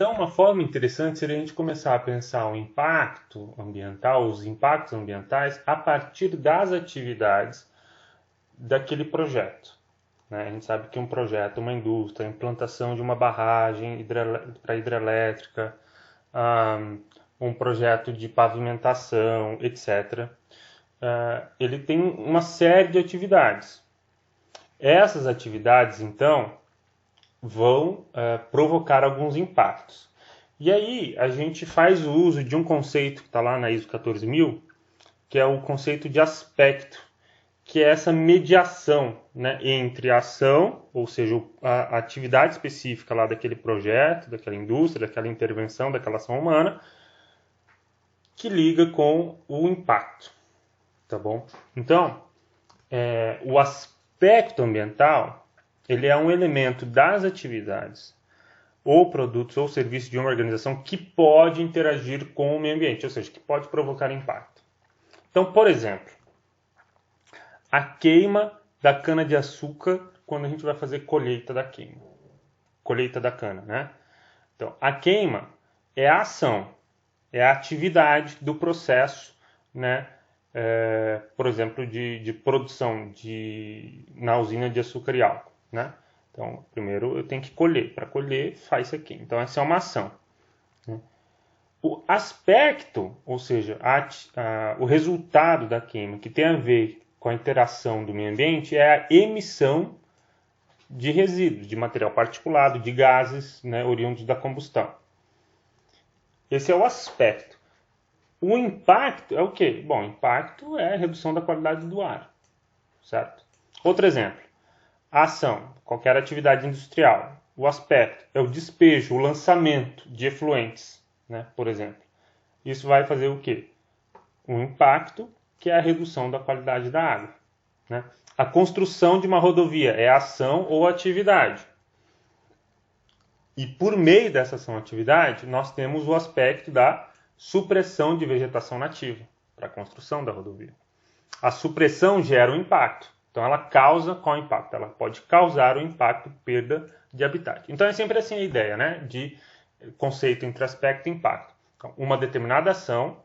Então, uma forma interessante seria a gente começar a pensar o impacto ambiental, os impactos ambientais, a partir das atividades daquele projeto, né? A gente sabe que um projeto, uma indústria, a implantação de uma barragem para hidrelétrica, um projeto de pavimentação, etc., ele tem uma série de atividades. Essas atividades, então, vão provocar alguns impactos. E aí a gente faz o uso de um conceito que está lá na ISO 14000, que é o conceito de aspecto, que é essa mediação, né, entre a ação, ou seja, a atividade específica lá daquele projeto, daquela indústria, daquela intervenção, daquela ação humana, que liga com o impacto, tá bom? Então, o aspecto ambiental, ele é um elemento das atividades ou produtos ou serviços de uma organização que pode interagir com o meio ambiente, ou seja, que pode provocar impacto. Então, por exemplo, a queima da cana-de-açúcar quando a gente vai fazer colheita da cana, né? Então, a queima é a ação, é a atividade do processo, né? Por exemplo, de produção na usina de açúcar e álcool, né? Então, primeiro eu tenho que colher. Para colher, faz aqui. Então, essa é uma ação, né? O aspecto, ou seja, o resultado da queima, que tem a ver com a interação do meio ambiente, é a emissão de resíduos, de material particulado, de gases, né, oriundos da combustão. Esse é o aspecto. O impacto é o quê? Bom, o impacto é a redução da qualidade do ar, certo? Outro exemplo. A ação, qualquer atividade industrial. O aspecto é o despejo, o lançamento de efluentes, né, por exemplo. Isso vai fazer o quê? Um impacto, que é a redução da qualidade da água, né? A construção de uma rodovia é ação ou atividade. E por meio dessa ação ou atividade, nós temos o aspecto da supressão de vegetação nativa para a construção da rodovia. A supressão gera um impacto. Então, ela causa qual impacto? Ela pode causar o impacto, perda de habitat. Então, é sempre assim a ideia, né, de conceito entre aspecto e impacto. Então, uma determinada ação,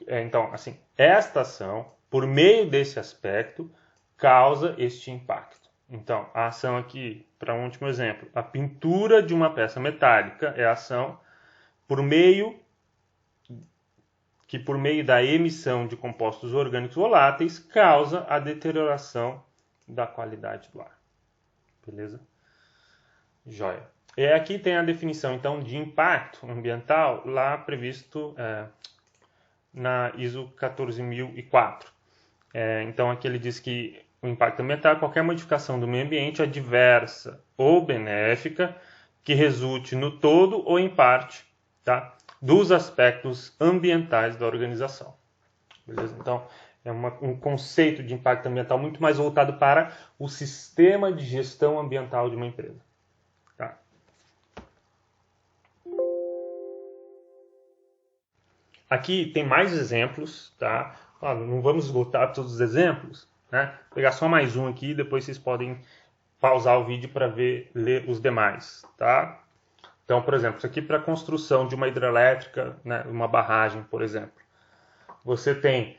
então, assim, esta ação, por meio desse aspecto, causa este impacto. Então, a ação aqui, para um último exemplo, a pintura de uma peça metálica é a ação por meio da emissão de compostos orgânicos voláteis, causa a deterioração da qualidade do ar. Beleza? Joia. E aqui tem a definição, então, de impacto ambiental, lá previsto na ISO 14004. Então, aqui ele diz que o impacto ambiental é qualquer modificação do meio ambiente adversa ou benéfica que resulte no todo ou em parte, tá, dos aspectos ambientais da organização. Beleza? Então, é um conceito de impacto ambiental muito mais voltado para o sistema de gestão ambiental de uma empresa. Tá? Aqui tem mais exemplos, tá? Não vamos esgotar todos os exemplos, né? Vou pegar só mais um aqui, depois vocês podem pausar o vídeo para ler os demais, tá? Então, por exemplo, isso aqui para a construção de uma hidrelétrica, né, uma barragem, por exemplo. Você tem,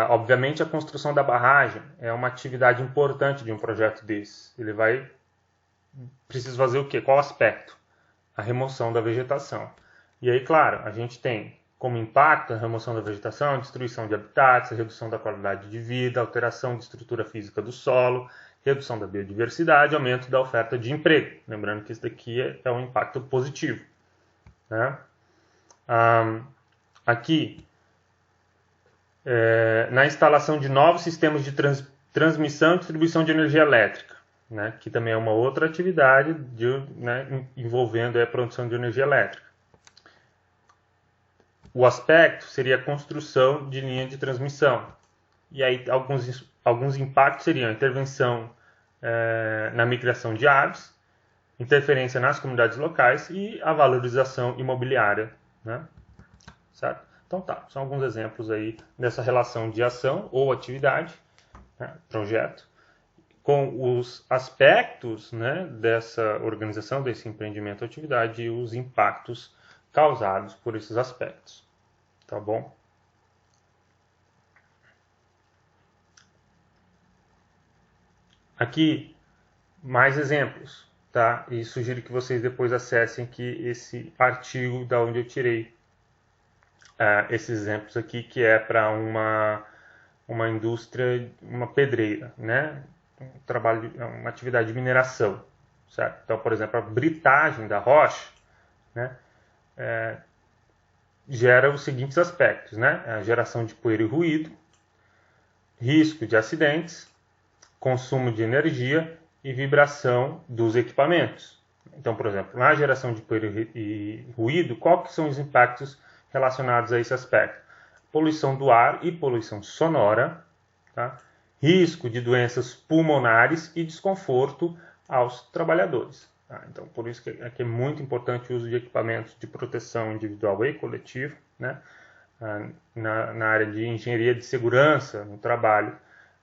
obviamente, a construção da barragem é uma atividade importante de um projeto desse. Ele precisa fazer o quê? Qual aspecto? A remoção da vegetação. E aí, claro, a gente tem como impacto a remoção da vegetação, a destruição de habitats, a redução da qualidade de vida, alteração de estrutura física do solo, redução da biodiversidade, aumento da oferta de emprego. Lembrando que isso daqui é um impacto positivo, né? Aqui, na instalação de novos sistemas de transmissão e distribuição de energia elétrica, né? Que também é uma outra atividade né, envolvendo a produção de energia elétrica. O aspecto seria a construção de linha de transmissão. E aí alguns impactos seriam a intervenção na migração de aves, interferência nas comunidades locais e a valorização imobiliária, né? Certo? Então tá, são alguns exemplos aí dessa relação de ação ou atividade, né, projeto, com os aspectos, né, dessa organização, desse empreendimento ou atividade e os impactos causados por esses aspectos. Tá bom? Aqui, mais exemplos, tá? E sugiro que vocês depois acessem aqui esse artigo da onde eu tirei esses exemplos aqui, que é para uma indústria, uma pedreira, né? Uma atividade de mineração, certo? Então, por exemplo, a britagem da rocha, né? Gera os seguintes aspectos, né? A geração de poeira e ruído, risco de acidentes, consumo de energia e vibração dos equipamentos. Então, por exemplo, na geração de poeira e ruído, quais que são os impactos relacionados a esse aspecto? Poluição do ar e poluição sonora, tá? Risco de doenças pulmonares e desconforto aos trabalhadores. Tá? Então, por isso que é muito importante o uso de equipamentos de proteção individual e coletivo, né? Na área de engenharia de segurança no trabalho,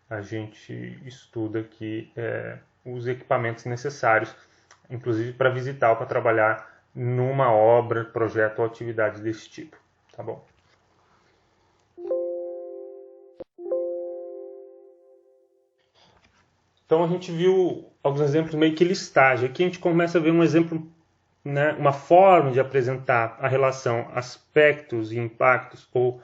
a gente estuda aqui os equipamentos necessários, inclusive para visitar ou para trabalhar numa obra, projeto ou atividade desse tipo. Tá bom? Então a gente viu alguns exemplos meio que listagem. Aqui a gente começa a ver um exemplo, né, uma forma de apresentar a relação aspectos e impactos, ou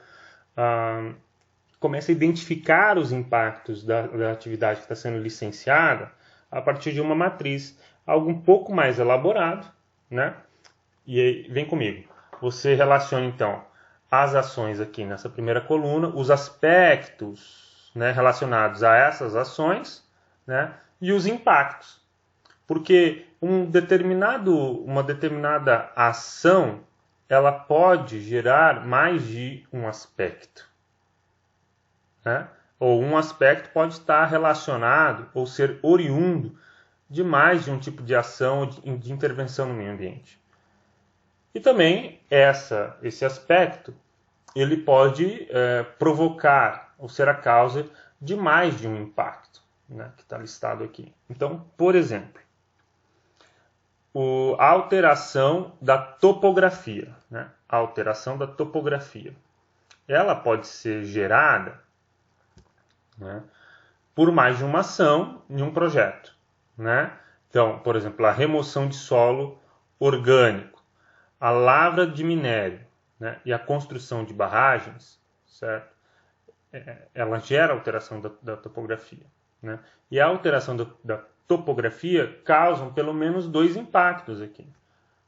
começa a identificar os impactos da atividade que está sendo licenciada a partir de uma matriz, algo um pouco mais elaborado, né? E aí, vem comigo. Você relaciona então as ações aqui nessa primeira coluna, os aspectos, né, relacionados a essas ações, né, e os impactos. Porque uma determinada ação, ela pode gerar mais de um aspecto. Né? Ou um aspecto pode estar relacionado ou ser oriundo de mais de um tipo de ação de intervenção no meio ambiente. E também esse aspecto ele pode provocar ou ser a causa de mais de um impacto, né, que está listado aqui. Então, por exemplo, a alteração da topografia. Né? A alteração da topografia. Ela pode ser gerada, né, por mais de uma ação em um projeto. Né? Então, por exemplo, a remoção de solo orgânico, a lavra de minério, né, e a construção de barragens, certo? Ela gera alteração da topografia. Né? E a alteração da topografia causam pelo menos dois impactos aqui.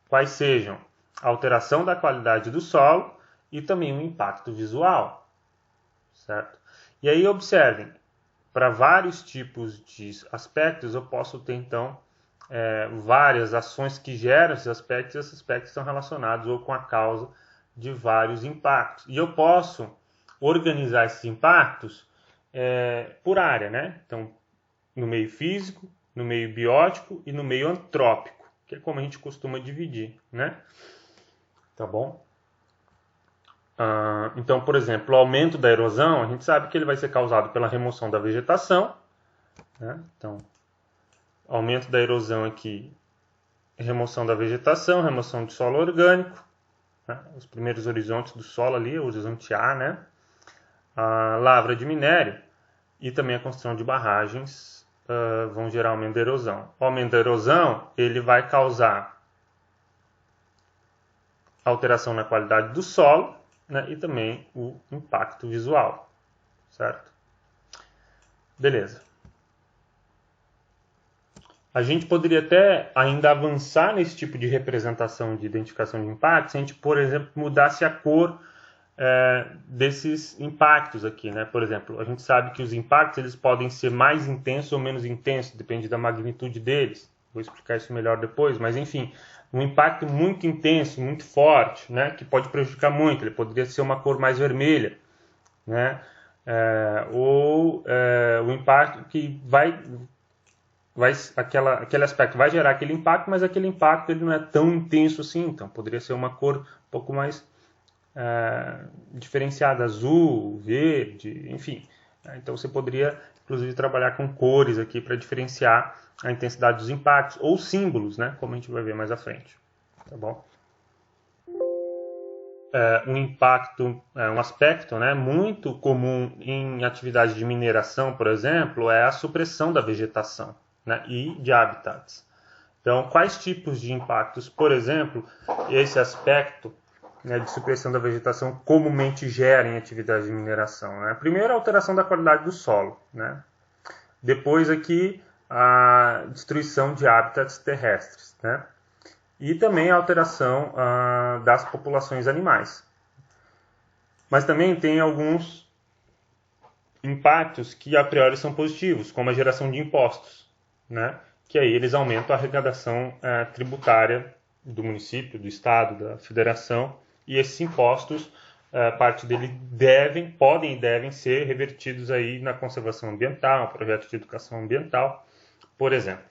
Quais sejam a alteração da qualidade do solo e também um impacto visual. Certo? E aí observem, para vários tipos de aspectos eu posso ter então várias ações que geram esses aspectos, e esses aspectos estão relacionados ou com a causa de vários impactos. E eu posso organizar esses impactos por área, né? Então, no meio físico, no meio biótico e no meio antrópico, que é como a gente costuma dividir, né? Tá bom? Então, por exemplo, o aumento da erosão, a gente sabe que ele vai ser causado pela remoção da vegetação, né? Então, aumento da erosão aqui, remoção da vegetação, remoção de solo orgânico, né? Os primeiros horizontes do solo ali, o horizonte A, né? A lavra de minério e também a construção de barragens vão gerar aumento da erosão. O aumento da erosão ele vai causar alteração na qualidade do solo, né, e também o impacto visual, certo? Beleza. A gente poderia até ainda avançar nesse tipo de representação de identificação de impactos se a gente, por exemplo, mudasse a cor desses impactos aqui, né? Por exemplo, a gente sabe que os impactos eles podem ser mais intensos ou menos intensos, depende da magnitude deles. Vou explicar isso melhor depois, mas enfim, um impacto muito intenso, muito forte, né? Que pode prejudicar muito. Ele poderia ser uma cor mais vermelha, né? Ou o impacto que aquele aspecto vai gerar aquele impacto, mas aquele impacto ele não é tão intenso assim, então poderia ser uma cor um pouco mais diferenciada, azul, verde, enfim. Então você poderia inclusive trabalhar com cores aqui para diferenciar a intensidade dos impactos, ou símbolos, né, como a gente vai ver mais à frente. Tá bom? Um impacto, um aspecto, né, muito comum em atividade de mineração, por exemplo, é a supressão da vegetação, né, e de habitats. Então, quais tipos de impactos, por exemplo, esse aspecto, né, de supressão da vegetação comumente gera em atividade de mineração? Né? Primeiro, a alteração da qualidade do solo. Né? Depois, aqui, a destruição de habitats terrestres. Né? E também a alteração das populações animais. Mas também tem alguns impactos que a priori são positivos, como a geração de impostos, né? Que aí eles aumentam a arrecadação tributária do município, do estado, da federação, e esses impostos, parte deles podem e devem ser revertidos aí na conservação ambiental, projeto de educação ambiental, por exemplo.